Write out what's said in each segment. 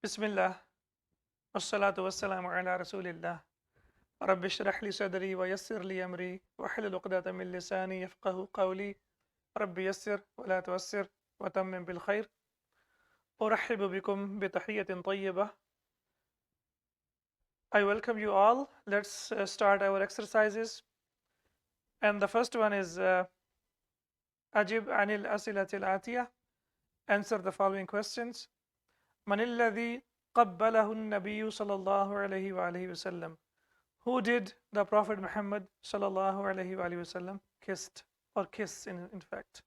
Bismillah, wassalatu wassalamu ala rasulillah. Rabbi shrah li sadri wa yassir li amri wa hlul uqdatan min lisani yafqahu qawli. Rabbi yassir wa la tuwassir wa tammim bil khair. Urahhibu bikum bi tahiyyatin tayyibah. I welcome you all. Let's start our exercises. And the first one is Ajib anil asilatil atiyah. Answer the following questions. Man alladhi qabbalahu an-nabiyyu sallallahu alayhi wa alihi wa sallam. Who did the Prophet Muhammad sallallahu alayhi wa sallam kissed or kiss in fact?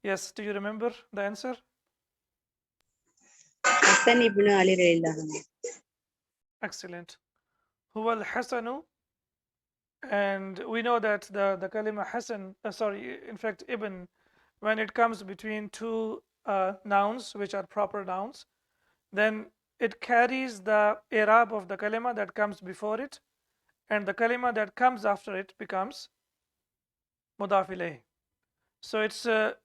Yes, do you remember the answer? Hassan ibn Ali radiallahu anhu. Excellent. Huwa al-Hasanu, and we know that the kalima Hasan, in fact Ibn, when it comes between two nouns which are proper nouns, then it carries the i'rab of the kalima that comes before it, and the kalima that comes after it becomes mudaf ilayh. So it's huwa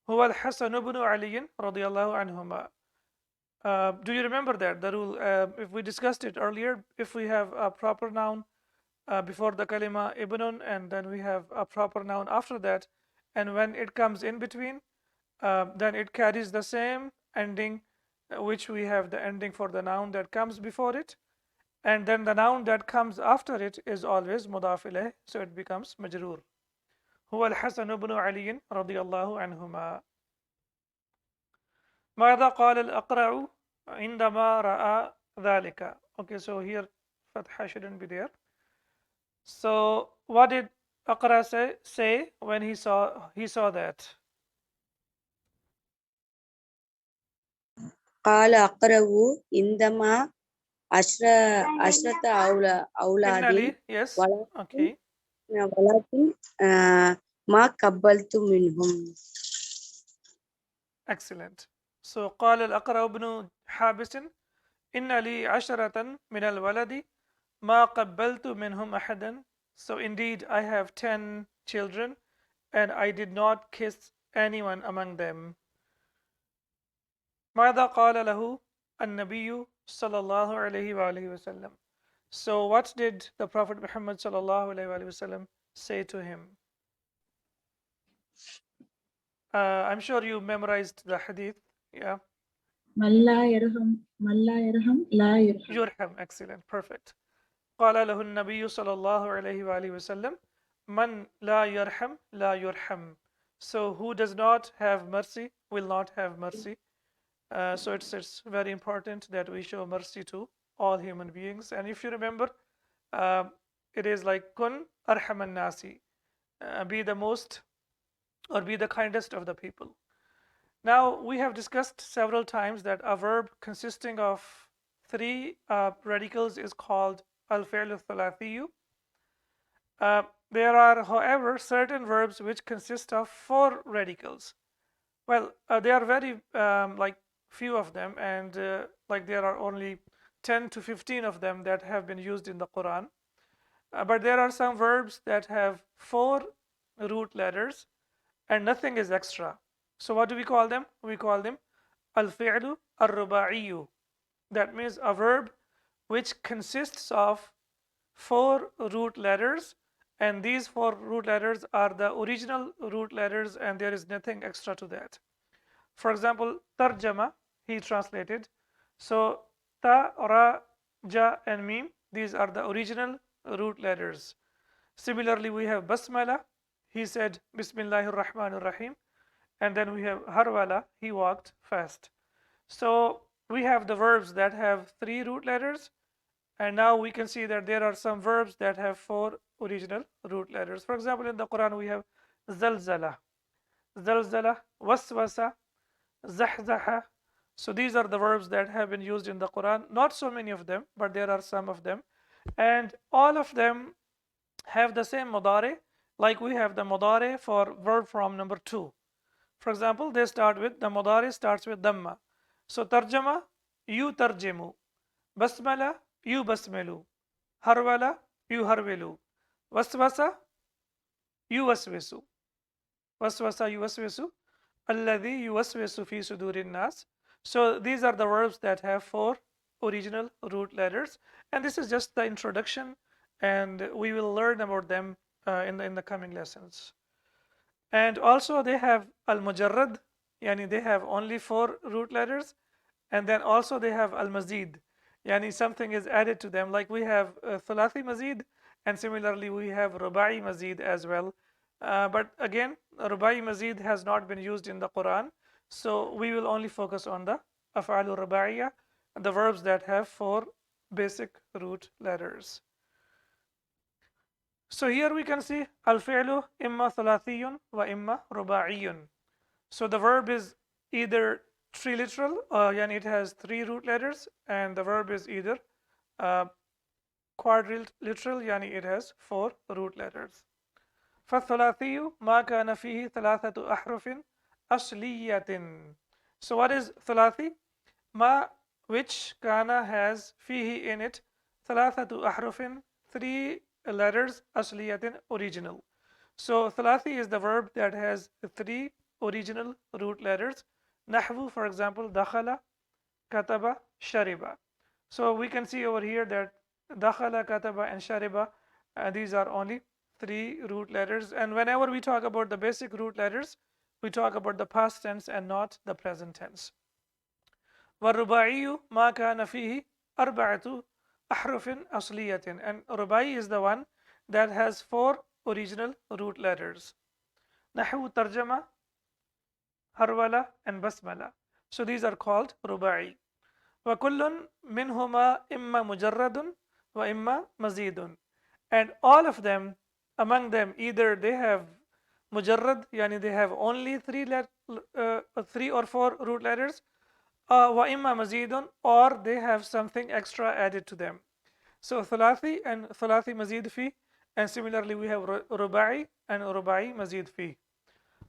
al-Hasan ibn Ali radiyallahu anhuma. Do you remember that the rule? If we discussed it earlier, if we have a proper noun before the kalima ibnun, and then we have a proper noun after that, and when it comes in between, then it carries the same ending, which we have the ending for the noun that comes before it, and then the noun that comes after it is always mudaf ilayh, so it becomes majroor. هو الحسن بن علي رضي الله عنهما. ماذا قال الأقرع عندما رأى ذلك? Okay, so here Fatha shouldn't be there. So what did Aqra say when he saw that? قال أقرأ عندما عشرة أولاد yes. Okay. ولكن ما قبلت منهم. Excellent. So قال الأقرع بن حابس إن لي عشرة من الولد ما قبلت منهم أحدا. So indeed I have 10 children and I did not kiss anyone among them. ماذا قال له النبي صلى الله عليه وآله وسلم. So what did the Prophet Muhammad صلى الله عليه وآله وسلم say to him? I'm sure you memorized the hadith. Yeah. من لا يرحم لا يرحم. يرحم. Excellent. Perfect. قال له النبي صلى الله عليه وآله وسلم من لا يرحم لا يرحم. So who does not have mercy will not have mercy. So it's very important that we show mercy to all human beings. And if you remember, it is like kun arhaman nasi, be the most or be the kindest of the people. Now we have discussed several times that a verb consisting of three radicals is called al-fi'l al-thalathiyu. There are, however, certain verbs which consist of four radicals. Well, they are very few of them, and there are only 10 to 15 of them that have been used in the Quran. But there are some verbs that have four root letters and nothing is extra. So what do we call them? We call them al-fi'lu ar-ruba'iyu. That means a verb which consists of four root letters, and these four root letters are the original root letters and there is nothing extra to that. For example, tarjama, he translated. So ta, ra, ja and mim, these are the original root letters. Similarly, we have basmala, he said Bismillahir Rahmanir Rahim, and then we have harwala, he walked fast. So we have the verbs that have three root letters, and now we can see that there are some verbs that have four original root letters. For example, in the Quran we have zalzala, waswasa, zahzaha. So these are the verbs that have been used in the Quran. Not so many of them, but there are some of them, and all of them have the same mudare, like we have the mudare for verb form number 2. For example, the mudare starts with damma. So tarjama, you tarjimu. Basmala, you basmalu. Harwala, you harwilu. Waswasa, you waswisu. Waswasa, you waswisu. Alladhi yuwaswisu fi sudurin nas. So these are the verbs that have four original root letters. And this is just the introduction, and we will learn about them in the coming lessons. And also they have al-mujarrad, yani they have only 4 root letters. And then also they have al-mazid, yani something is added to them, like we have thulathi mazid, and similarly we have rubai mazid as well. But again, rubai mazid has not been used in the Quran, so we will only focus on the af'alu rubaiya, the verbs that have 4 basic root letters. So here we can see al-fi'lu imma thulathiyun wa imma rubaiyun. So the verb is either triliteral, and it has 3 root letters, and the verb is either uh, quadriliteral, yani it has 4 root letters. فالثلاثي ما كان فيه 3 أحرف أصلية. So what is ثلاثي? ما, which kana has فيه in it 3 أحرف, 3 letters أصلية, original. So ثلاثي is the verb that has 3 original root letters. نحو, for example, دخل, كتب, شرب. So we can see over here that دخل, كتب, and شرب, these are only 3 root letters. And whenever we talk about the basic root letters, we talk about the past tense and not the present tense. والرباعي ما كان فيه 4 أحرف أصلية. And rubai is the one that has 4 original root letters. نحو ترجمة, هرولة, and بسملة. So these are called rubai. وكل منهما إما مجرد وإما مزيد. And all of them, among them, either they have mujarrad, yani they have only 3 or 4 root letters, wa imma mazidun, or they have something extra added to them. So thalathi and thalathi mazid fi, and similarly we have rubai and rubai mazid fi.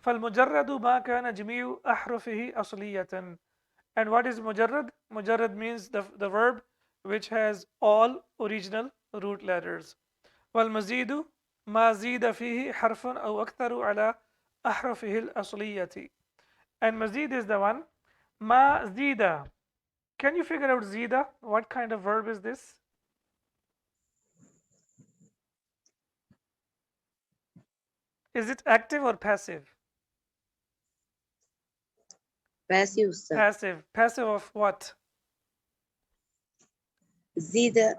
فالمجرد ما كان جميع أحرفه أصلية. And what is mujarrad? Mujarrad means the verb which has all original root letters. والمزيد ما زيد فيه حرف أو أكثر على أحرفه الأصلية. And mazid is the one. ما زيد. Can you figure out zida? What kind of verb is this? Is it active or passive? passive, sir. Passive. Passive of what? Zida,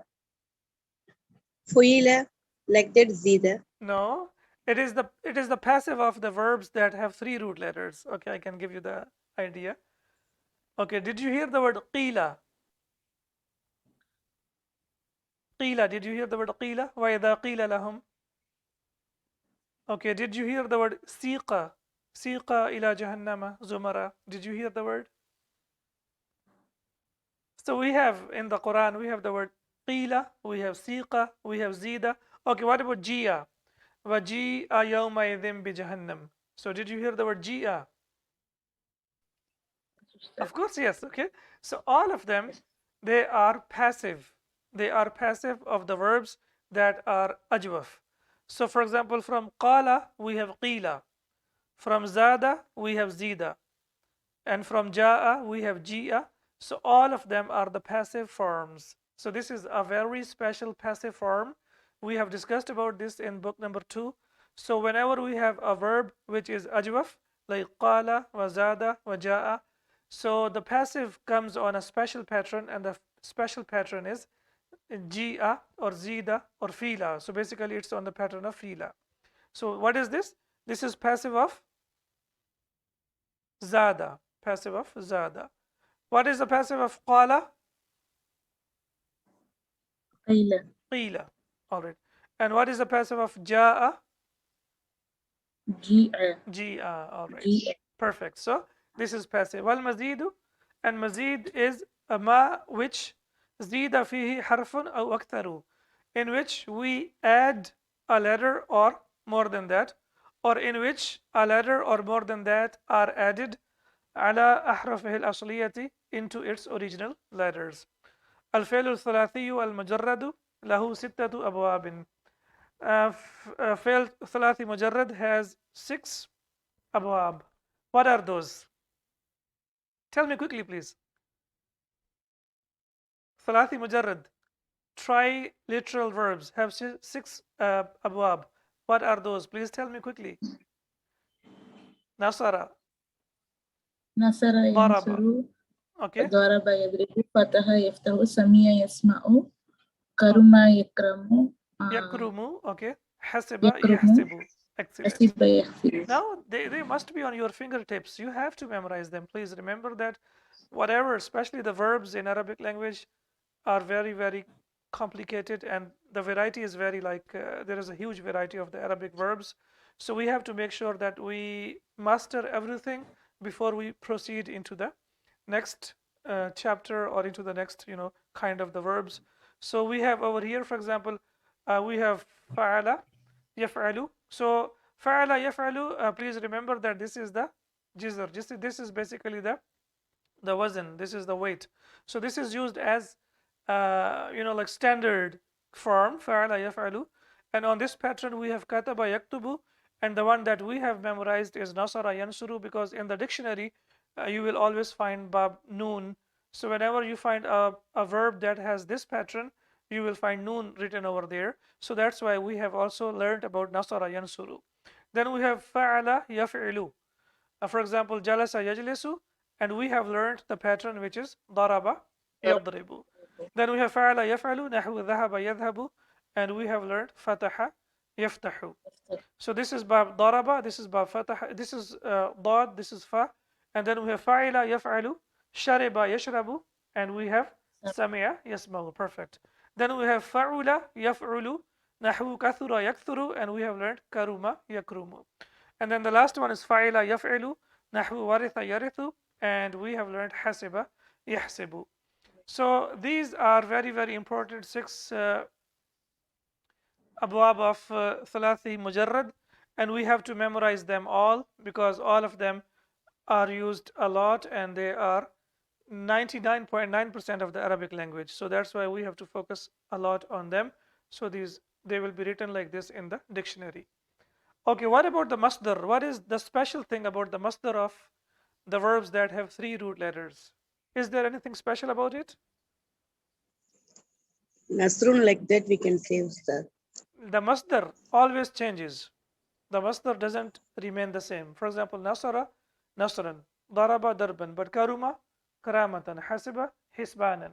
fuila, like that, zida. No. It is the passive of the verbs that have 3 root letters. Okay, I can give you the idea. Okay, did you hear the word qila? Qila, did you hear the word qila? وَإِذَا قِيلَ لَهُمْ. Okay, did you hear the word siqa? Siqa ila jahannama zumara. Did you hear the word? So we have in the Quran, we have the word qila, we have siqa, we have zida. Okay, what about jia? وَجِيءَ يَوْمَئِذٍ بِجَهَنَّمَ. So did you hear the word jia? Of course, yes. Okay. So all of them, they are passive. They are passive of the verbs that are ajwaf. So for example, from qala, we have qila. From zada, we have zida. And from ja'a, we have ji'a. So all of them are the passive forms. So this is a very special passive form. We have discussed about this in book number 2. So whenever we have a verb which is ajwaf, like qala, wa zada, wa ja'a, so the passive comes on a special pattern, and the special pattern is ji'a or zida or fila. So basically it's on the pattern of fila. So what is this? This is passive of zada. Passive of zada. What is the passive of qala? قيل Qila. All right. And what is the passive of ja'a? جيء Ji'a. All right. جيء Perfect. So this is passive. Wal mazidu, and mazid is a ma which zida fihi harfun aw aktharu, in which we add a letter or more than that, or in which a letter or more than that are added على أحرفه الأصلية into its original letters. الفعل الثلاثي المجرد له 6 أبواب. فعل ثلاثي مجرد has 6 أبواب. What are those? Tell me quickly, please. ثلاثي مجرد, triliteral verbs have six abwab. What are those? Please tell me quickly. Nasara, نصر daraba. ينصر Okay. ضرب يضرب فتح يفتح سمع يسمع كرم يكرم Yakrumu. Okay. Hasiba, يكرم yahsibu. Excellent. حسب يحسب. Now they must be on your fingertips. You have to memorize them. Please remember that whatever, especially the verbs in Arabic language, are very, very complicated, and the variety is very there is a huge variety of the Arabic verbs. So we have to make sure that we master everything before we proceed into the next chapter or into the next kind of the verbs. So we have over here, for example, we have fa'ala, yaf'alu. So fa'ala, yaf'alu, please remember that this is the jizr. This is basically the wazn. This is the weight. So this is used as like standard form, fa'ala yaf'alu. And on this pattern we have kataba yaktubu, and the one that we have memorized is nasara yansuru, because in the dictionary you will always find bab noon. So whenever you find a verb that has this pattern, you will find noon written over there. So that's why we have also learned about nasara yansuru. Then we have fa'ala yaf'ilu. For example, jalasa yajlisu, and we have learned the pattern which is daraba yadribu. Then we have fa'ala yaf'alu, nahu dhahaba yadhabu, and we have learned fataha yaftahu. So this is bab daraba, this is bab fataha, this is dad, this is fa, and then we have fa'ila yaf'alu, shariba yashrabu, and we have sami'a yasma'u. Perfect. Then we have fa'ula yaf'ulu, nahu kathura yakthuru, and we have learned karuma yakrumu. And then the last one is fa'ila yaf'ilu, nahwu waritha yarithu, and we have learned hasiba yahsibu. So these are very, very important six abwab of thalathi mujarrad, and we have to memorize them all because all of them are used a lot, and they are 99.9% of the Arabic language. So that's why we have to focus a lot on them. So they will be written like this in the dictionary. Okay, what about the masdar? What is the special thing about the masdar of the verbs that have three root letters? Is there anything special about it? Nasrun, like that we can say, Ustad. The masdar always changes. The masdar doesn't remain the same. For example, nasara, nasran, daraba, darban, but karuma, karamatan, hasiba, hisbanan.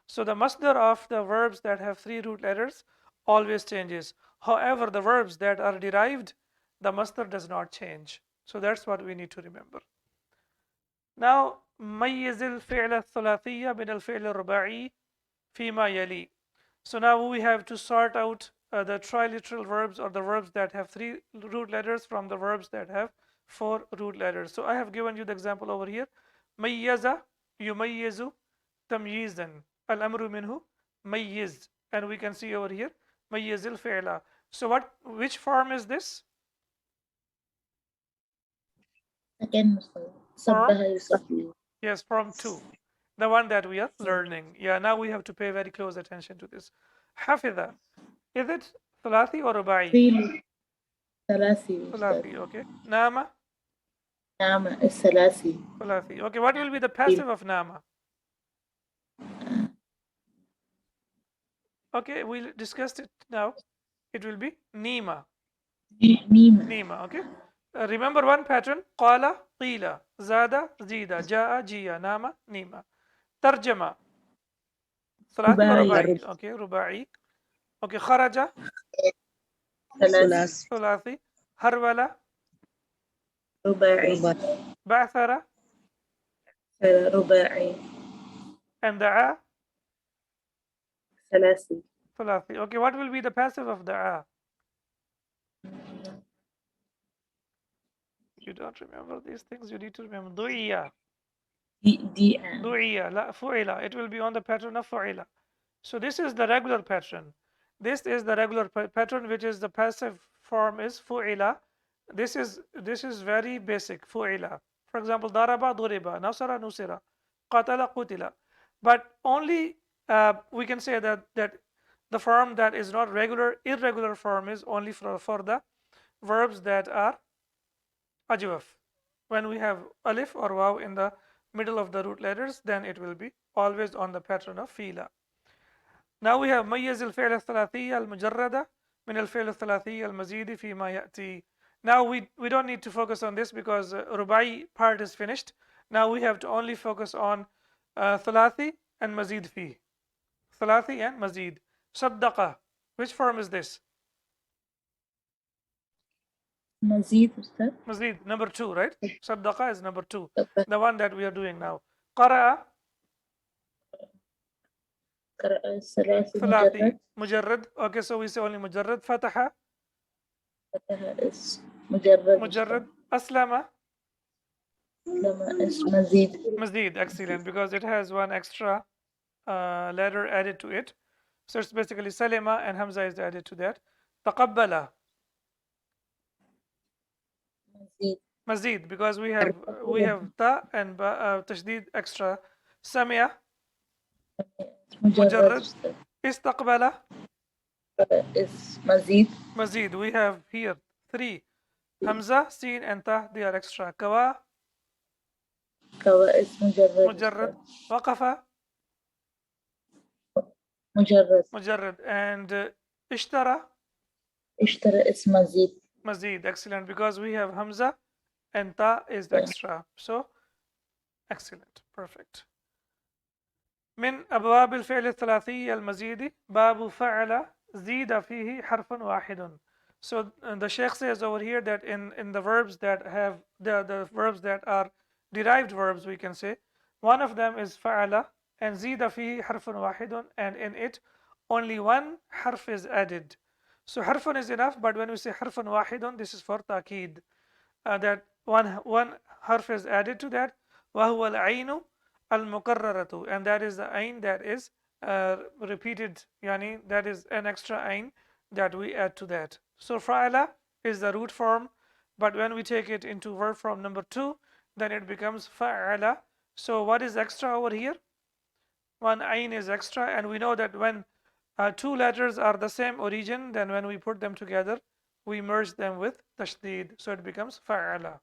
So the masdar of the verbs that have three root letters always changes. However, the verbs that are derived, the masdar does not change. So that's what we need to remember. Now, ميز الفعل الثلاثي من الفعل الرباعي فيما يلي. So now we have to sort out the triliteral verbs, or the verbs that have three root letters, from the verbs that have four root letters. So I have given you the example over here. ميز يميز تمييزا الأمر منه ميز, and we can see over here ميز الفعل. So which form is this? Second Form? سبح يسبح. Yes, form 2, the one that we are learning. Yeah, now we have to pay very close attention to this. حفظ, is it ثلاثي or رباعي? فيل ثلاثي. ثلاثي, okay. نام, نعم الثلاثي. ثلاثي. Okay, what will be the passive of nama? Okay, we discussed it now. It will be nima. نيمة. Nima, okay. Remember one pattern: قال قيل زاد زيد جاء جيا نام نيما. ترجمة ثلاثي رباعي. ورباعي. Okay, رباعي. Okay, خرج ثلاثي. ثلاثي. هرول رباعي. بعثر رباعي. and دعا ثلاثي. ثلاثي. Okay, what will be the passive of دعا? You don't remember these things, you need to remember. دعية. دعية. لا فعل. It will be on the pattern of فعل. So this is the regular pattern. This is the regular pattern, which is the passive form is فعل. This is very basic. فعل. For example, ضرب ضرب, نصر نصر, قتل قتل. But only we can say that the form that is not regular, irregular form is only for the verbs that are ajwaf. When we have alif or waw in the middle of the root letters, then it will be always on the pattern of fila. Now we have ميز الفعل الثلاثي المجردة من الفعل الثلاثي المزيد فيما يأتي. Now we don't need to focus on this because رباعي part is finished. Now we have to only focus on ثلاثي and مزيد فيه. ثلاثي and مزيد. صدق. Which form is this? مزيد أستاذ. مزيد, number 2, right? صدق is number 2, طب the one that we are doing now. قرأ قرأ ثلاثي ثلاثي مجرد. مجرد. Okay, so we say only مجرد. فتح فتح اسم مجرد. مجرد. أسلم لما اسم مزيد. مزيد. Excellent, because it has one extra letter added to it. So it's basically salima and hamza is added to that. تقبل مزيد. مزيد, because we have ta and tashdid extra. سمع مجرد. مجرد. استقبل اسم مزيد. مزيد. We have here 3. Hamza, Sin and Ta, they are extra. كوا كوا اسم مجرد. مجرد. وقف مجرد. مجرد. And اشترى اشترى اسم مزيد. مزيد. Excellent, because we have Hamza and Ta is the extra. So excellent, perfect. من أبواب الفعل الثلاثي المزيد باب فعل زيد فيه حرف واحد. So the Sheikh says over here that in the verbs that have the verbs that are derived verbs, we can say one of them is فعل and زيد فيه حرف واحد, and in it only one harf is added. So harfun is enough, but when we say harfun wahidun, this is for ta'keed, that one harf is added to that. وهو العين المكررة, and that is the ain that is repeated, yani that is an extra ain that we add to that. So fa'ala is the root form, but when we take it into verb form number 2, then it becomes fa'ala. So what is extra over here? One ain is extra, and we know that when 2 letters are the same origin, then when we put them together, we merge them with tashdid, so it becomes fa'ala.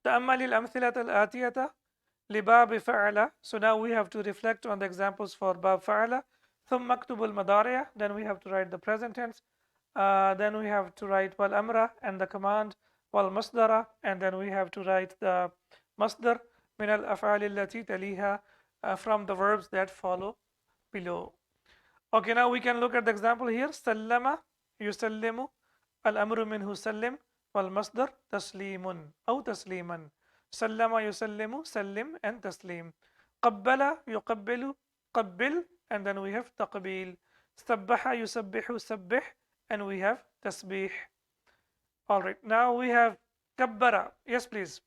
تأمل الأمثلة الآتية لباب فعل. So now we have to reflect on the examples for باب فعل. ثم اكتب المضارع, then we have to write the present tense. Then we have to write والأمر and the command, والمصدر, and then we have to write the مصدر من الأفعال التي تليها, from the verbs that follow below. Okay, now we can look at the example here. سلم يسلم, الأمر منه سلم, والمصدر تسليم أو تسليما. سلم يسلم, سلم and تسليم. قبل يقبل, قبل, and then we have تقبيل. سبح يسبح, سبح, and we have تسبيح. All right, now we have كبر. Yes, please.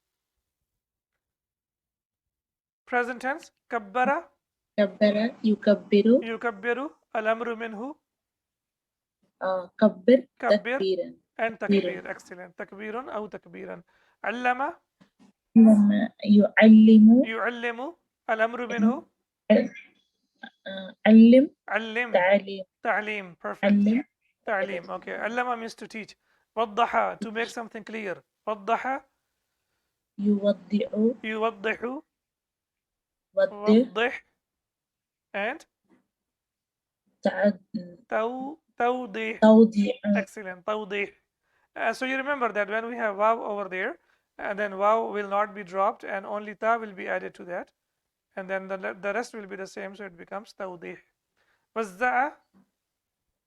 Present tense. كبر كبر يكبر. يكبر, الأمر منه كبر كبر تكبيرا. and تكبير. Excellent. تكبير أو تكبيرا. علم يعلم. يعلم, الأمر منه علم. علم. تعليم. تعليم. Perfect. علم. تعليم. Okay. علم means to teach. وضح, to make something clear. وضح يوضح. يوضح. وضح. وضح and توضيح. توضيح. Excellent. توضيح. So you remember that when we have waw over there, and then waw will not be dropped and only ta will be added to that, and then the rest will be the same, so it becomes توضيح. وزع,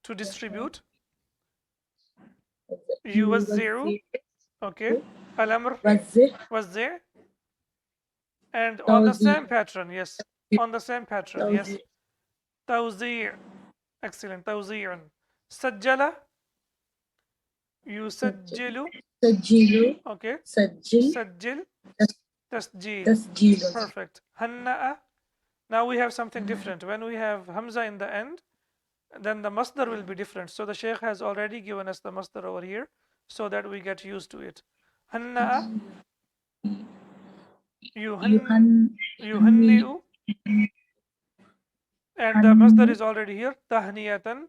to distribute. يوزع. Okay. الأمر وزع. And on the same pattern, yes. On the same pattern, yes. توزيع. Excellent. توزيع. سجل يسجل. سجل. Okay. سجل. سجل. تسجيل. تسجيل. Perfect. هنأ. Now we have something different. When we have hamza in the end, then the masdar will be different. So the Shaykh has already given us the masdar over here so that we get used to it. هنأ يهنئ, and the masdar is already here. تهنية.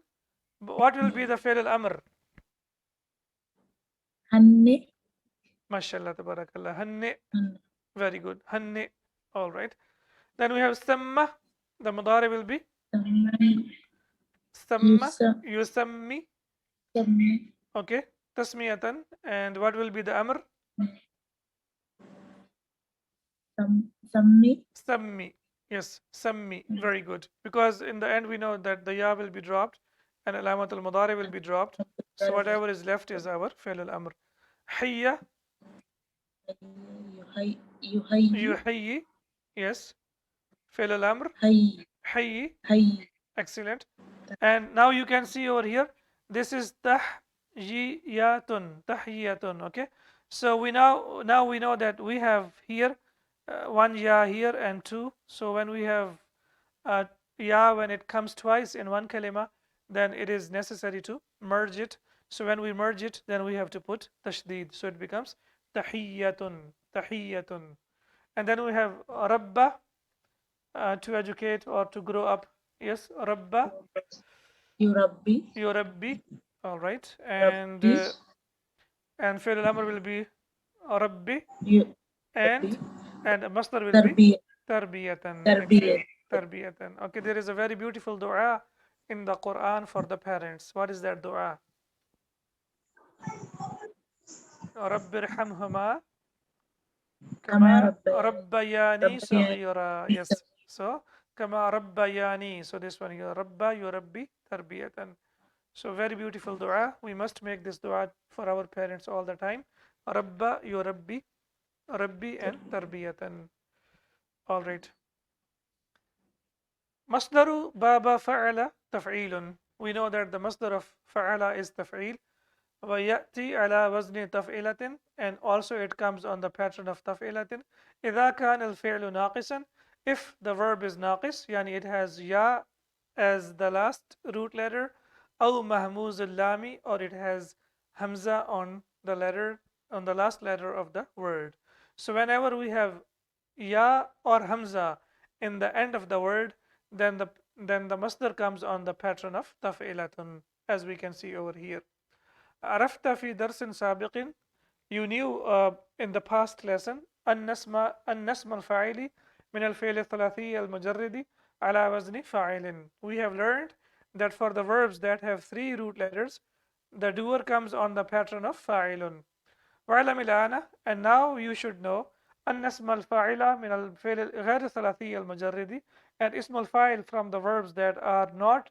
What will be the fi'l al-amr? هنئ. MashaAllah, tabarakallah. هنئ. Very good. هنئ. All right. Then we have samma. The mudari will be Samma, yusammi. Sammi. Okay. Tasmiyatan. And what will be the amr? Sammi. Sammi. Yes, sammi. Very good. Because in the end we know that the ya will be dropped and alamat al-mudari will be dropped. So whatever is left is our fi'l al-amr. Hayya, Yuhayyi. yuhayyi. Yes. Fi'l al-amr. Hayyi. Hayyi. Hayyi. Excellent. And now you can see over here, this is tahyiyatun. Tahyiyatun. Okay. So now we know that we have here one ya here and two. So when we have ya, when it comes twice in one kalima, then it is necessary to merge it. So when we merge it, then we have to put tashdid. So it becomes tahiyyatun, tahiyyatun. And then we have rabba, to educate or to grow up. Yes, rabba, Yurabbi. yurabbi. All right. Rabbi. And fi'l al-amr will be rabbi, Rabbi. and masdar will be Tarbiyat. tarbiyatan. Tarbiyat. Excellent. Tarbiyatan. Okay, there is a very beautiful dua in the Quran for the parents. What is that dua? Rabbi irhamhuma Kama kama rabbayani Rabbayani. saghira. Yes. So kama rabbayani. So this one here, rabba yurabbi tarbiyatan. So very beautiful dua. We must make this dua for our parents all the time. Rabba yurabbi, rabbi and tarbiyatan. All right. Masdaru baba fa'ala taf'ilun. We know that the masdar of fa'ala is taf'il. وَيَأْتِي عَلَى وَزْنِ تَفْعِلَةٍ, and also it comes on the pattern of تفعيلة. إِذَا كَانَ الْفِعْلُ نَاقِصًا, if the verb is ناقص, يعني it has ya as the last root letter, أو مهموز اللام, or it has hamza on the last letter of the word. So whenever we have ya or hamza in the end of the word, then the masdar comes on the pattern of تفعيلة, as we can see over here. عرفت في درس سابق, you knew in the past lesson أن اسم الفاعل من الفعل الثلاثي المجرد على وزن فاعل. We have learned that for the verbs that have three root letters, the doer comes on the pattern of فاعل. واعلم الآن, and now you should know, أن اسم الفاعل من الفعل غير الثلاثي المجرد, and اسم الفاعل from the verbs that are not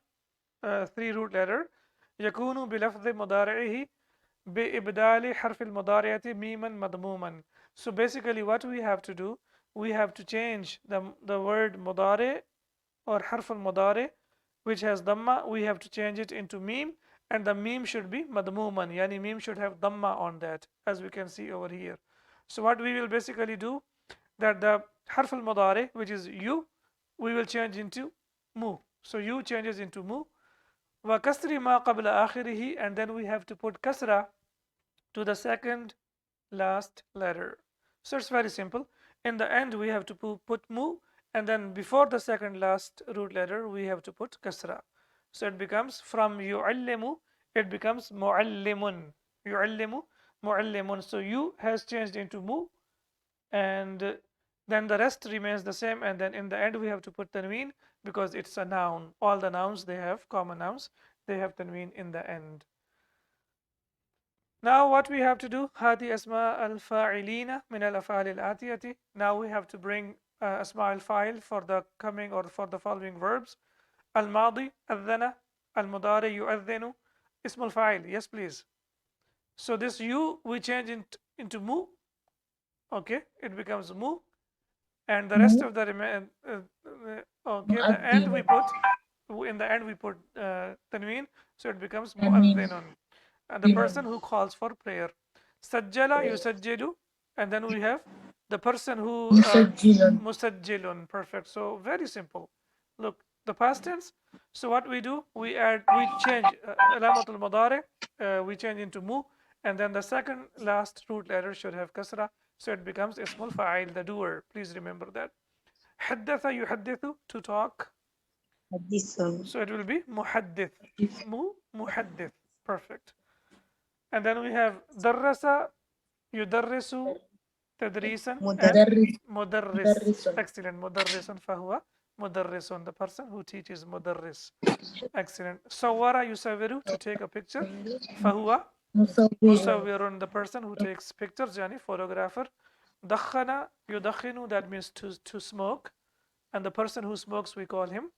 three root letter, يكون بلفظ مضارعه بإبدال حرف المضارعة ميما مضموما. So basically what we have to do, we have to change the word مضارع or حرف المضارع which has dhamma, we have to change it into meme, and the meme should be madmuman, yani meme should have dhamma on that, as we can see over here. So what we will basically do, that the harf al-mudari, which is you, we will change into mu. So you changes into mu. Wa kasri ma qabla akhirihi, and then we have to put kasra to the second last letter. So it's very simple. In the end, we have to put mu, and then before the second last root letter, we have to put kasra. So it becomes from yu'allimu, it becomes mu'allimun. Yu'allimu, mu'allimun. So you has changed into mu, and then the rest remains the same, and then in the end we have to put tanween because it's a noun. All the nouns, they have common nouns, they have tanween in the end. Now what we have to do, هذه أسماء الفاعلين من الأفعال الآتية. Now we have to bring أسماء الفاعل for the coming or for the following verbs. الماضي أذن, المضارع يؤذن, اسم الفاعل. Yes, please. So this you we change it into mu. Okay, it becomes mu, and the rest of the okay, the end we put in the end we put tanween, so it becomes mu'adhdhinun, and the person who calls for prayer. Sajjala yusajjilu, and then we have the person who musajjilun. Perfect. So very simple. Look, the past tense. So what we do, we change alamatul mudari, we change into mu, and then the second last root letter should have kasra, so it becomes ismul fa'il, the doer. Please remember that. حدث يحدث, to talk. So it will be muhaddith. Muhaddith. Perfect. And then we have darrasa yudarrisu tadrisan and mudarris. Excellent. Mudarrisan fahuwa Mudarrisun, the person who teaches. Mudarris. Excellent. Sawara yusawiru, to take a picture. Fahuwa مصور musawirun, the person who takes pictures, yani photographer. Dakhana yudakhinu, that means to smoke. And the person who smokes, we call him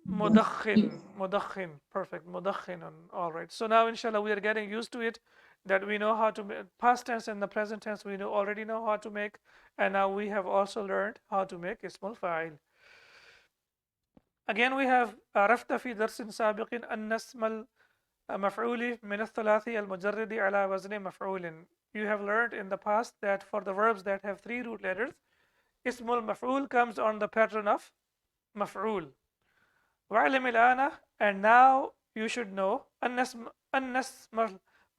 Mudakhin. Mudakhin. Perfect. Mudakhinun. All right. So now, inshallah, we are getting used to it, that we know how to make past tense and the present tense. We already know how to make, and now we have also learned how to make ismul fa'il. Again, we have عرفت في درس سابق أن اسم المفعول من الثلاثي المجرد على وزن مفعول. You have learned in the past that for the verbs that have three root letters, ismul maf'ul comes on the pattern of maf'ul. وعلم الآن, and now you should know أن اسم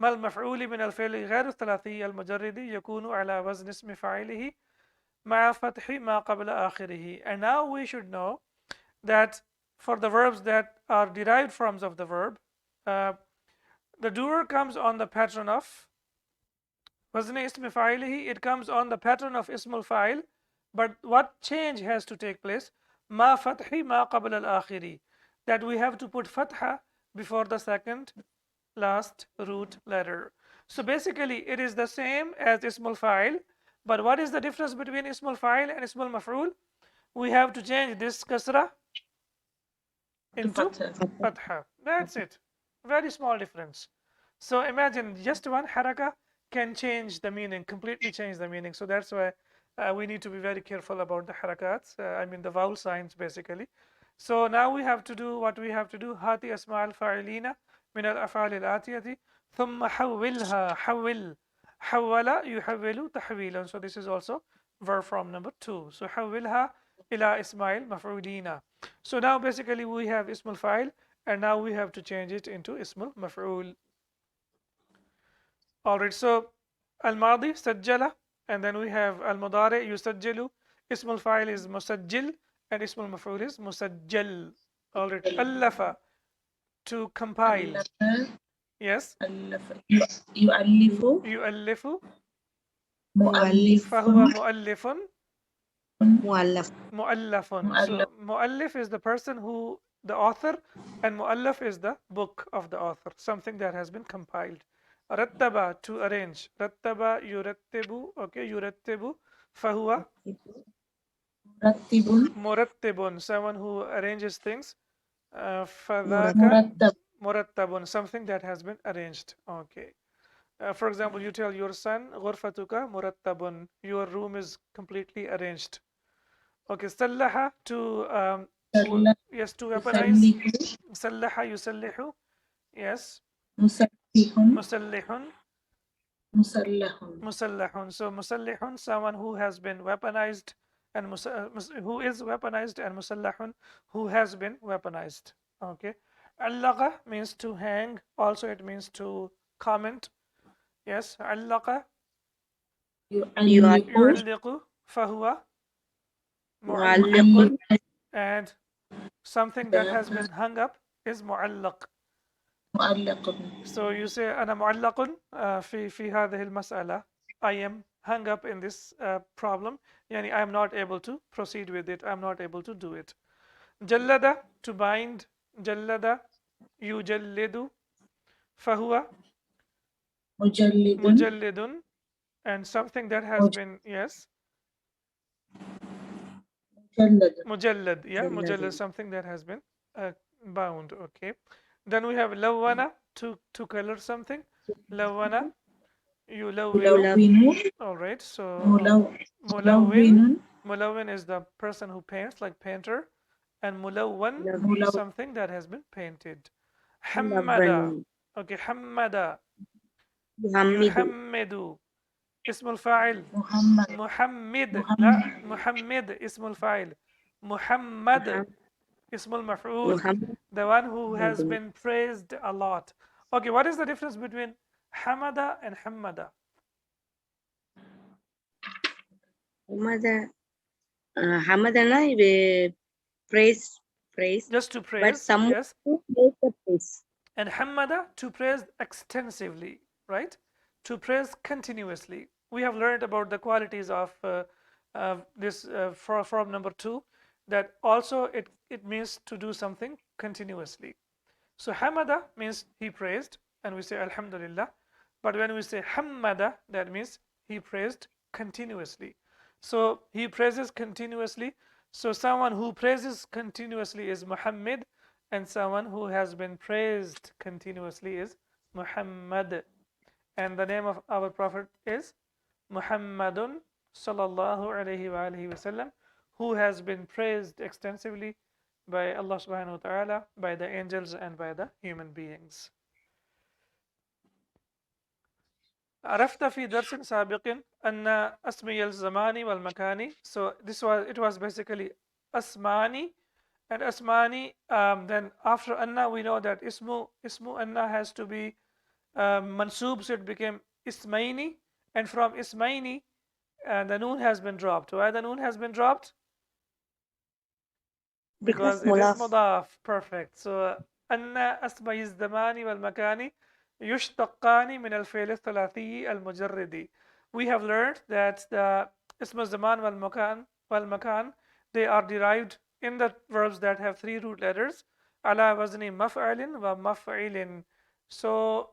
المفعول من الفعل غير الثلاثي المجرد يكون على وزن اسم فاعله مع فتح ما قبل آخره. And now we should know that for the verbs that are derived forms of the verb, the doer comes on the pattern of وزن اسم فاعله, it comes on the pattern of اسم الفاعل, but what change has to take place? ما فتح ما قبل الآخر, that we have to put fatha before the second last root letter. So basically it is the same as ismul fa'il, but what is the difference between ismul fa'il and ismul maf'ul? We have to change this kasra into fatha. That's it. Very small difference. So imagine just one haraka can change the meaning, completely change the meaning. So that's why we need to be very careful about the harakats, I mean the vowel signs basically. So now we have to do what we have to do. هاتي أسماء الفاعلين من الأفعال الآتية ثم حولها. حول. حول يحول تحويلا. So this is also verb from number 2. So حولها إلى أسماء المفعولين. So now basically we have اسم الفاعل, and now we have to change it into اسم المفعول. Alright, so الماضي سجل, and then we have المضارع يسجل. اسم الفاعل is مسجل, and اسم المفعول is مسجل. Alright, ألف, to compile. Yes. يؤلف يؤلف. مؤلف فهو مؤلف. مؤلف. مؤلف. So مؤلف is the person who, the author, and مؤلف is the book of the author, something that has been compiled. رتب, to arrange. رتب يرتب. Okay, يرتب. فهو مرتب مرتب, someone who arranges things. فذاك مرتب مرتب, something that has been arranged. Okay. For example, you tell your son غرفتك مرتب, your room is completely arranged. Okay, سلح, to yes, to weaponize. سلح يسلح. Yes. مسلح مسلح. مسلح مسلح. So مسلح, someone who has been weaponized, and who is weaponized, and مسلح, who has been weaponized. Okay. علق means to hang. Also it means to comment. Yes. علق يعلق يعلق. فهو معلق. and something that has been hung up is معلق. معلق. So you say أنا معلق في هذه المسألة. I am hung up in this problem. يعني I am not able to proceed with it. I am not able to do it. جلد, to bind. جلد يجلد. فهو مجلد مجلد, and something that has been, yes, مجلد مجلد. Yeah, مجلد. مجلد, something that has been bound. Okay. Then we have لونة, to color something. لونة يلون. ملون All right. So ملون ملون is the person who paints, like painter, and ملون, ملون something that has been painted. حمد. Okay, حمد. محمد. يحمد. اسم الفاعل محمد محمد. لا, محمد اسم الفاعل. محمد اسم المفعول, محمد. the one who has been praised a lot. Okay, what is the difference between حمد and حمد? وماذا حمدنا praise. Just to But praise, someone yes. who makes the praise. And hamada, to praise extensively, right? To praise continuously. We have learned about the qualities of this from number 2, that also it means to do something continuously. So hamada means he praised, and we say alhamdulillah. But when we say hamada, that means he praised continuously. So he praises continuously. So someone who praises continuously is Muhammad, and someone who has been praised continuously is Muhammad. And the name of our Prophet is Muhammadun sallallahu alayhi wa alihi wasallam, who has been praised extensively by Allah subhanahu wa ta'ala, by the angels, and by the human beings. عرفت في درس سابق أن أسمي الزمان والمكان. So it was basically asmani and asmani. Then after anna we know that ismu anna has to be mansub, so it became ismaini, and from ismaini the noon has been dropped. Why the noon has been dropped? Because it is mudaf. Perfect. So anna asmai الزمان والمكان يشتقان من الفعل الثلاثي المجرد. We have learned that the ism al-zaman wal-makan, they are derived in the verbs that have 3 root letters, ala wazni maf'alin wa maf'ilin. So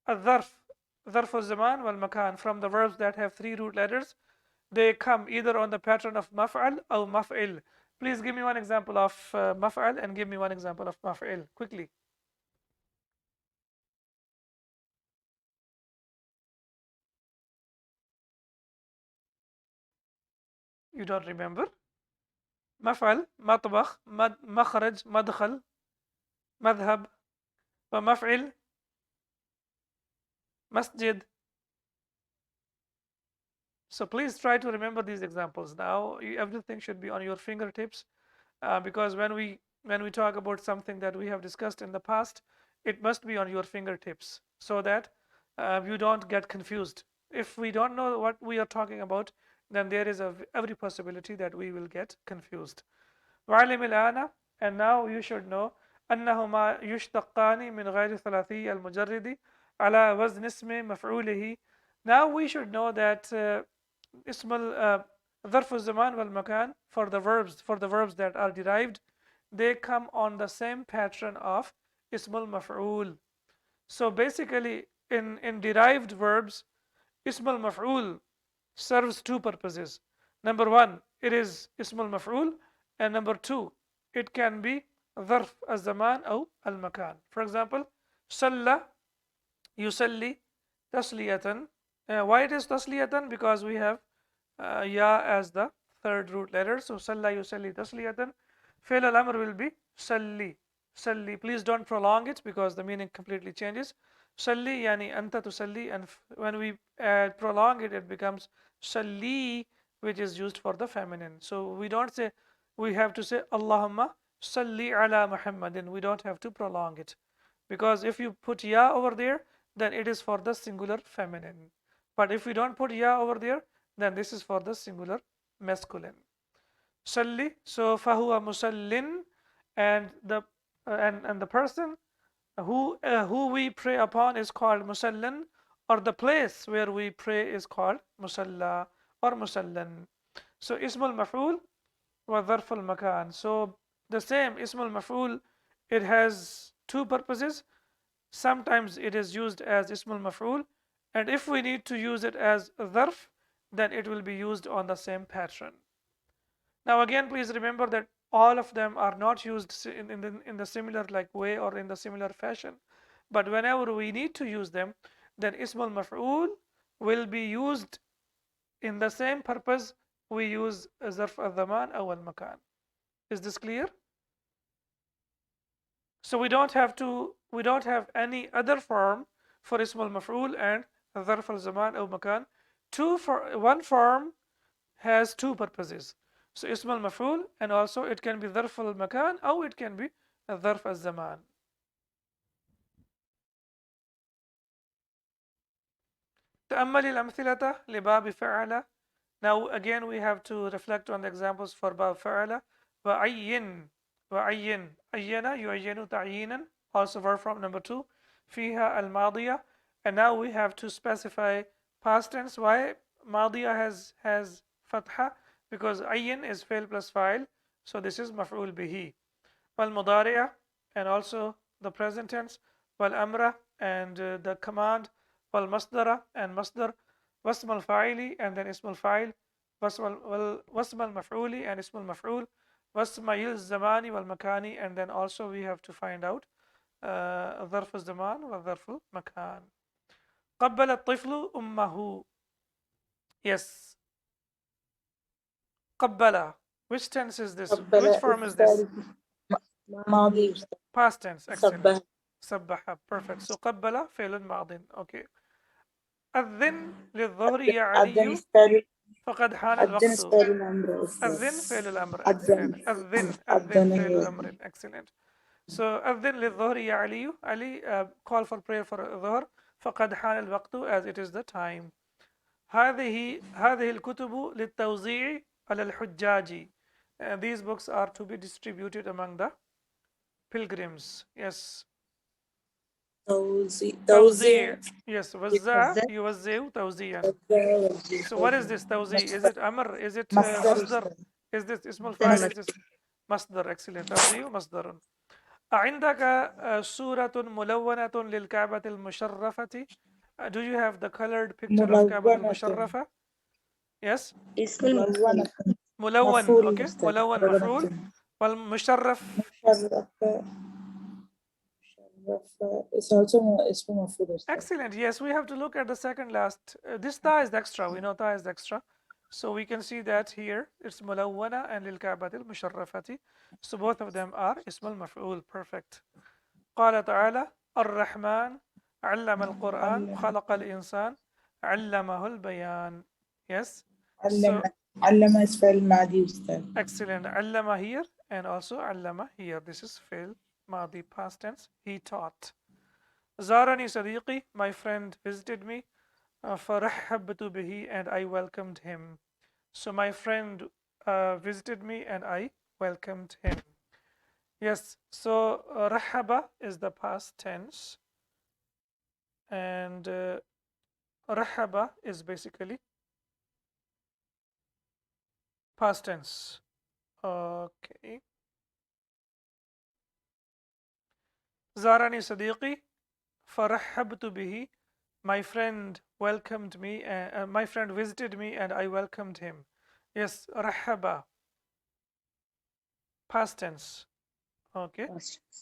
الظرف ظرف الزمان والمكان, from the verbs that have 3 root letters, they come either on the pattern of maf'al or maf'il. Please give me one example of maf'al and give me one example of maf'il quickly. You don't remember? مفعل مطبخ مخرج مدخل مذهب ومفعل مسجد. So please try to remember these examples. Now everything should be on your fingertips, because when we talk about something that we have discussed in the past, it must be on your fingertips so that you don't get confused. If we don't know what we are talking about, then there is every possibility that we will get confused. وعلم الآن, and now you should know أنهما يشتقان من غير ثلاثي المجرد على وزن اسم مفعوله. Now we should know that اسم ظرف الزمان والمكان, for the verbs that are derived, they come on the same pattern of اسم المفعول. So basically in derived verbs, اسم المفعول serves 2 purposes. Number 1, it is اسم المفعول, and number 2, it can be ظرف الزمان أو المكان. For example, صلى يصلي تسلية. Why it is tasliyatan? Because we have ya as the 3rd root letter. So salla yusalli tasliyatan. Fi'l al-amr will be salli. Salli. Please don't prolong it because the meaning completely changes. Salli yani anta tusalli, and when we prolong it, it becomes salli, which is used for the feminine. So we don't say, we have to say Allahumma salli ala Muhammadin. We don't have to prolong it, because if you put ya over there, then it is for the singular feminine. But if we don't put ya over there, then this is for the singular masculine. Salli, so fahuwa musallin, and the person who we pray upon is called musallin, or the place where we pray is called musalla or musallan. So ismul maf'ul wa dharful makan. So the same ismul maf'ul, it has 2 purposes. Sometimes it is used as ismul maf'ul, and if we need to use it as dharf, then it will be used on the same pattern. Now again, please remember that all of them are not used in the similar like way or in the similar fashion, but whenever we need to use them, then ismul maf'ul will be used in the same purpose we use zarf al-zaman or al-makan. Is this clear? So we don't have any other form for ismul maf'ul and zarf al-zaman or makan. One form has 2 purposes. So ism al-maf'ul, and also it can be dharf al-makan or it can be dharf al-zaman. تأمل الأمثلة لباب فعل. Now again we have to reflect on the examples for باب فعل. وعين وعين عين يعين تعيينا, also verb from number 2. فيها الماضية, and now we have to specify past tense. Why? ماضية has fatha because ayin is fail plus file, so this is maf'ul bihi. Wal mudari'ah, and also the present tense, wal amra, and the command, wal masdara, and masdar, wasm al fa'ili, and then ism al fa'il, wasm al maf'uli, and ism al maf'ul, wasm il zamani wal makani, and then also we have to find out ظرف الزمان وظرف المكان. قبل الطفل أمه. Yes. قبل. Which tense is this? Which form is this? ماضي Past tense. Excellent. صبح سبح. Perfect. So قبل فعل ماض. Okay. أذن للظهر يا أذن علي فعل فقد حان أذن الوقت. فعل الأمر أذن فعل الأمر. أذن Excellent. أذن أذن فعل هي الأمر. Excellent. So أذن للظهر يا علي. Ali call for prayer for الظهر. فقد حان الوقت as it is the time. هذه الكتب للتوزيع على الحجاج. These books are to be distributed among the pilgrims. Yes. توزيع. Yes. وزع وزع يوزع توزيعا. توزيع So what is this توزيع? Is it أمر? Is it مصدر مصدر? Is this اسم الفاعل? Is this مصدر? Excellent. توزيع مصدر. عندك صورة ملونة للكعبة المشرفة. Do you have the colored picture of كعبة ملونة المشرفة? Yes. اسم المفعول ملونة ملون. مفعول Okay. أستاذ ملون مفعول. ملونة والمشرف. مشرفة is also اسم مفعول أستاذ. Excellent. Yes, we have to look at the second last. This ta is extra. We know ta is extra. So we can see that here it's ملونة and للكعبة المشرفة. So both of them are اسم المفعول. Perfect. قال تعالى الرحمن علم القرآن خلق الإنسان علمه البيان. Yes. علم So علم is فعل ماضي أستاذ. excellent. علم here and also علم here. This is فعل ماضي past tense. He taught. زارني صديقي. My friend visited me. فرحبت به and I welcomed him. So my friend visited me and I welcomed him. Yes. So رحب is the past tense. And رحب is basically past tense. Okay. زارني صديقي فرحبت به. My friend welcomed me. My friend visited me and I welcomed him. Yes, رحب past tense. Okay.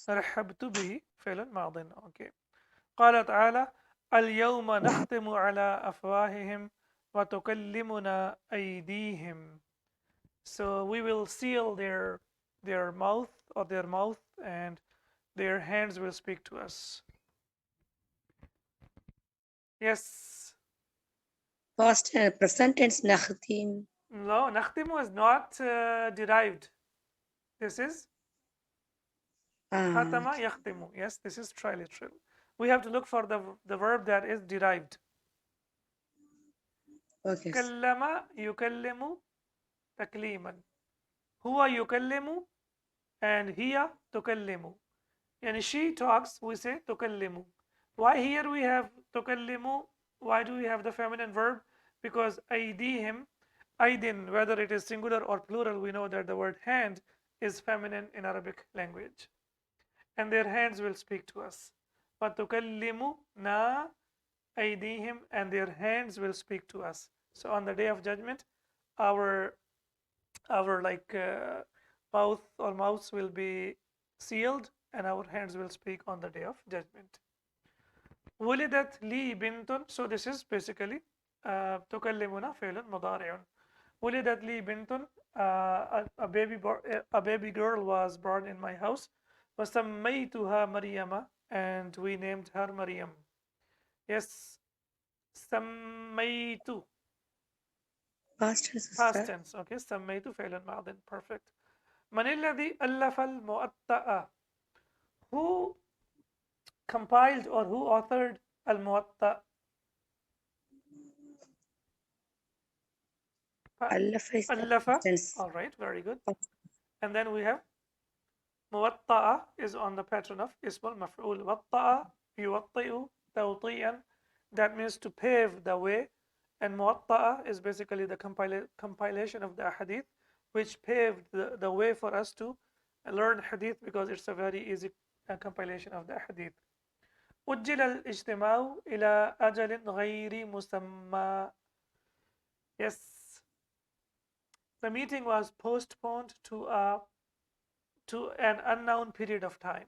رحبت به فعل ماض. Okay. قال تعالى اليوم نختم على أفواههم وتكلمنا أيديهم. So we will seal their mouth or their mouth and their hands will speak to us. Yes. past present tense نختم. No, نختم is not derived. This is ختم يختم. Yes, this is triliteral. We have to look for the verb that is derived. Okay. كلم يكلم تكليما. هو يكلم and هي تكلم. And she talks, we say تكلم. Why here we have تكلم? Why do we have the feminine verb? Because أيديهم, أيدين, whether it is singular or plural, we know that the word hand is feminine in Arabic language. And their hands will speak to us. وتكلمنا أيديهم, and their hands will speak to us. So on the day of judgment, our mouth or mouths will be sealed and our hands will speak on the day of judgment. ولدت لي بنت. So this is basically تكلمنا فعل مضارع. ولدت لي بنت. A baby girl was born in my house. وسميتها مريم, and we named her Maryam. Yes. سميت past tense past tense. Okay. سميت فعل ماض. Perfect. من الذي ألف الموطأ? Who compiled or who authored الموطأ? ألف is ألف. past tense. All right, very good. And then we have موطأ is on the pattern of اسم المفعول. وطأ يوطئ توطيئا. That means to pave the way. And Muwatta'a is basically the compilation of the hadith, which paved the way for us to learn hadith because it's a very easy compilation of the hadith. أجل الاجتماع إلى أجل غير مسمى. Yes, the meeting was postponed to an unknown period of time.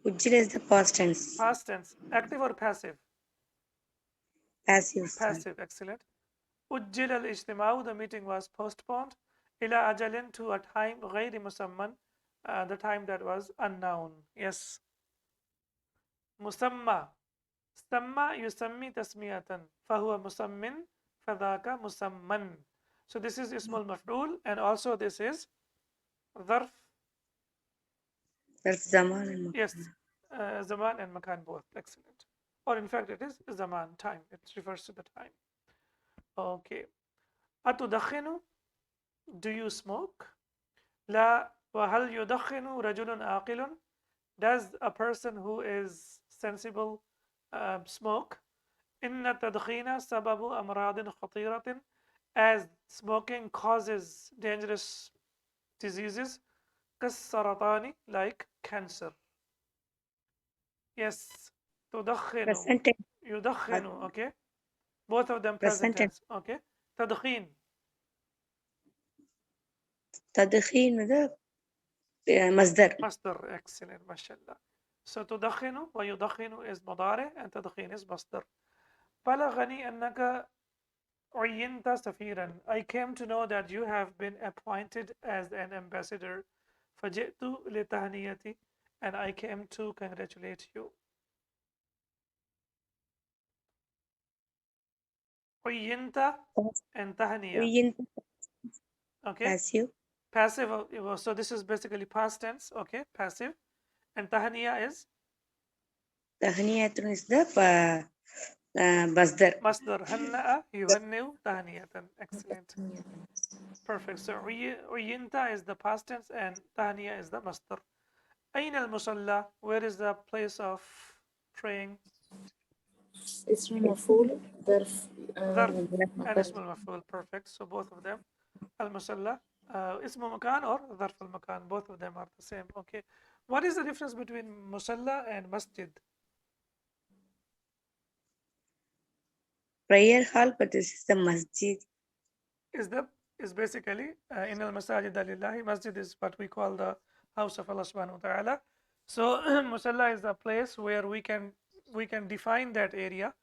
Ujjala is the past tense. Past tense, active or passive? Passive. Passive, excellent. أجل الاجتماع, the meeting was postponed. إلى أجل, to a time غير مسمى, the time that was unknown. Yes. مسمى. سمى يسمي تسمية فهو مسمٍ فذاك مسمًا. So this is اسم المفعول and also this is ظرف. That's zaman and makan. Yes, zaman and makan both. Excellent. Or in fact it is zaman, time. It refers to the time. Okay. أتدخن? Do you smoke? لا. وهل يدخن رجل عاقل? Does a person who is sensible smoke? إن التدخين سبب أمراض خطيرة, as smoking causes dangerous diseases كالسرطان, like cancer. Yes, تدخن, Present tense. يدخن, okay, both of them present Present tense. tense, okay. تدخين, تدخين ده مصدر. مصدر, excellent, mashallah. So تدخن ويدخن is مضارع and تدخين is مصدر. بلغني أنك عينت سفيرا. I came to know that you have been appointed as an ambassador. فجئت لتهنيتي, and I came to congratulate you. عينت and تهنية. عينت Okay. passive. Passive. So this is basically past tense. Okay. Passive. And تهنية is تهنئة is the مصدر. مصدر. هنأ يهنئ تهنية. Excellent. Perfect. So عينت is the past tense and تهنية is the مصدر. أين المصلى? Where is the place of praying? اسم مفعول ظرف ظرف and اسم المفعول. Perfect. So both of them. المصلى اسم مكان or ظرف المكان. Both of them are the same. Okay. What is the difference between musalla and masjid? Prayer hall, but this is the masjid. Is basically in al masajid lillahi. Masjid is what we call the house of Allah subhanahu wa ta'ala. So musalla is a place where we can define that area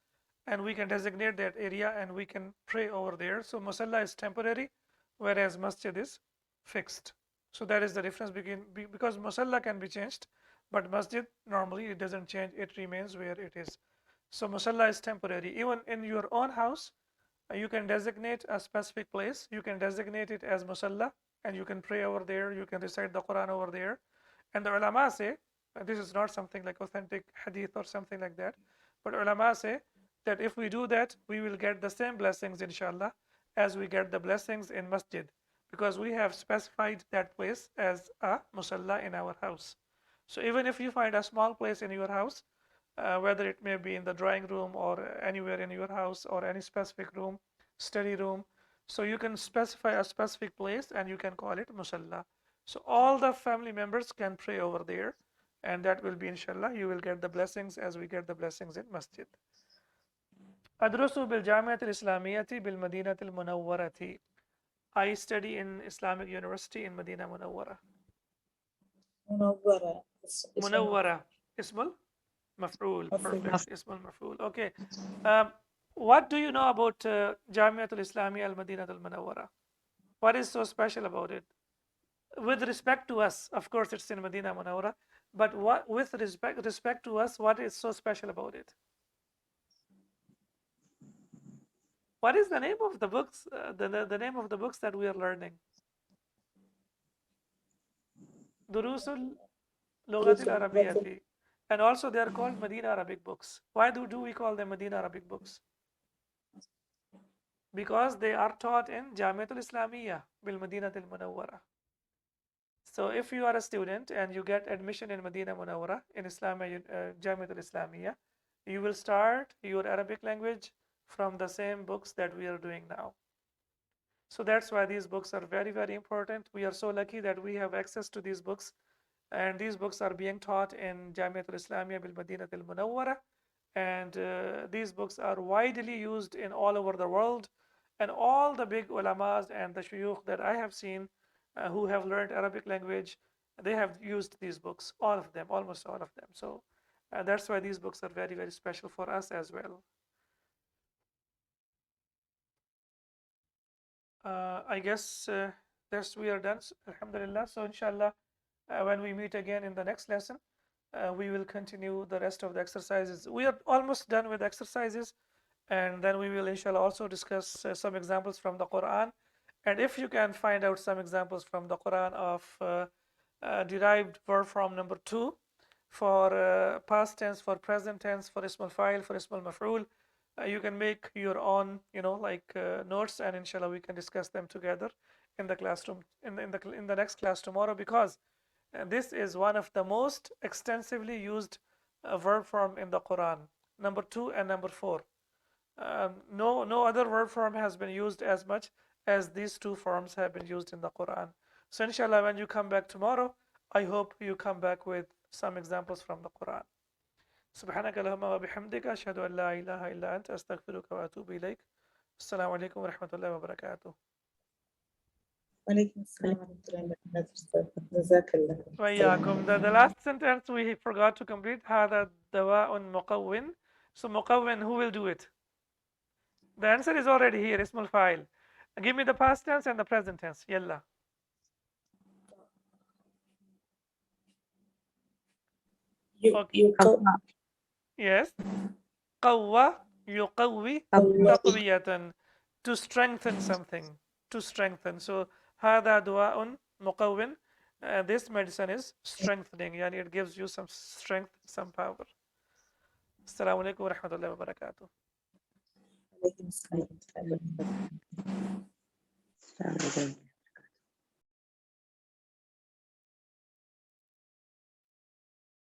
and we can designate that area and we can pray over there. So musalla is temporary, whereas masjid is fixed. So that is the difference between, because musalla can be changed, but masjid normally it doesn't change, it remains where it is. So musalla is temporary. Even in your own house, you can designate a specific place. You can designate it as musalla and you can pray over there. You can recite the Quran over there. And the ulama say, this is not something like authentic hadith or something like that, but ulama say that if we do that, we will get the same blessings, inshallah, as we get the blessings in masjid, because we have specified that place as a musalla in our house. So even if you find a small place in your house, whether it may be in the drawing room or anywhere in your house or any specific room, study room, so you can specify a specific place and you can call it musalla. So all the family members can pray over there, and that will be, inshallah, you will get the blessings as we get the blessings in masjid. أدرس بالجامعة الإسلامية بالمدينة المنورة. I study in Islamic University in Medina Munawwara. منورة Munawwara. Ismul Maf'ul. مفعول. Perfect. Ismul Maf'ul. Okay. What do you know about Jamiatul Islami al Madinah al Munawwara? What is so special about it? With respect to us, of course, it's in Medina Munawwara, but what, with respect to us, what is so special about it? What is the name of the books? The name of the books that we are learning? Durusul Lughat al Arabiyyati. And also they are called Medina Arabic books. Why do we call them Medina Arabic books? Because they are taught in Jamiatul Islamiyya bil Madinatul Munawwara. So if you are a student and you get admission in Medina Munawwara in Jamiatul Islamiyya, you will start your Arabic language from the same books that we are doing now. So that's why these books are very, very important. We are so lucky that we have access to these books, and these books are being taught in Jamiat al-Islamiyya bil Madinah al-Munawwara, and these books are widely used in all over the world, and all the big ulamas and the shuyukh that I have seen who have learned Arabic language, they have used these books, all of them, almost all of them. So that's why these books are very, very special for us as well. I guess that's we are done, alhamdulillah. So inshallah, when we meet again in the next lesson, we will continue the rest of the exercises. We are almost done with exercises, and then we will inshallah also discuss some examples from the Quran. And if you can find out some examples from the Quran of derived verb form number 2 for past tense, for present tense, for ism al-fa'il, for ism al-maf'ul, you can make your own, like notes, and inshallah we can discuss them together in the classroom in the next class tomorrow, because this is one of the most extensively used verb form in the Quran, number 2 and number 4. No other verb form has been used as much as these two forms have been used in the Quran. So inshallah, when you come back tomorrow, I hope you come back with some examples from the Quran. سبحانك اللهم وبحمدك أشهد أن لا إله إلا أنت أستغفرك وأتوب إليك. السلام عليكم ورحمة الله وبركاته. وعليكم السلام ورحمة الله وبركاته أستاذ. جزاك الله. وإياكم. The last sentence we forgot to complete. هذا دواء مقوٍ. So مقوٍ, who will do it? The answer is already here. اسم الفاعل. Give me the past tense and the present tense. يلا. Okay. Yes. قوى يقوي تقوية. To strengthen something. To strengthen. So هذا دواء مقوٍ. This medicine is strengthening. Yani it gives you some strength, some power. السلام عليكم ورحمة الله وبركاته. وعليكم السلام ورحمة الله وبركاته.